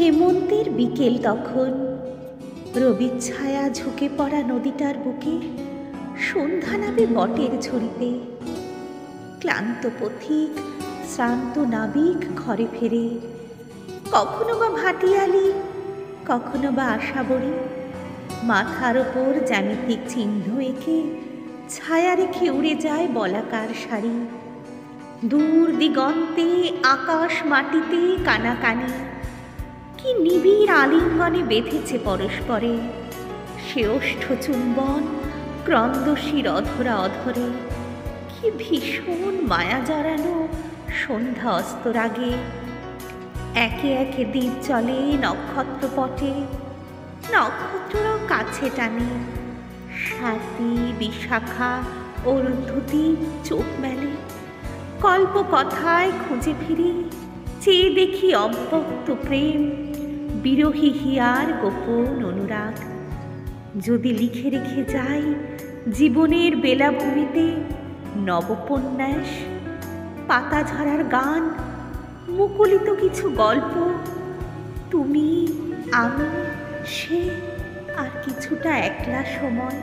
হেমন্তের বিকেল তখন, রবির ছায়া ঝুঁকে পড়া নদীটার বুকে সন্ধ্যা নামে বটের ঝুড়িতে। ক্লান্ত পথিক শ্রান্ত নাবিক ঘরে ফেরে, কখনো বা ভাটিয়ালি, কখনো বা আশাবড়ি, মাথার ওপর জ্যামিতিক চিহ্ন এঁকে ছায়া রেখে উড়ে যায় বলাকার শাড়ি। দূর দিগন্তে আকাশ মাটিতে কানাকানি, কি নিবিড় আলিঙ্গনে বেঁধেছে পরস্পরে সে ওষ্ঠ চুম্বন ক্রন্দশীর অধরা অধরে। কি ভীষণ মায়া জড়ানো সন্ধ্যা অস্তরাগে। একে একে দ্বীপ চলে নক্ষত্র পটে, নক্ষত্ররাও কাছে টানে। স্বাতী বিশাখা অরুন্ধতী চোখ মেলে, কল্প কথায় খুঁজে ফিরি, চেয়ে দেখি অব্যক্ত প্রেম, বিরহী হিয়ার গোপন অনুরাগ। যদি লিখে রেখে যাই জীবনের বেলাভূমিতে নবপন্যাস, পাতা ঝরার গান, মুকুলিত কিছু গল্প, তুমি আমি সে আর কিছুটা একলা সময়।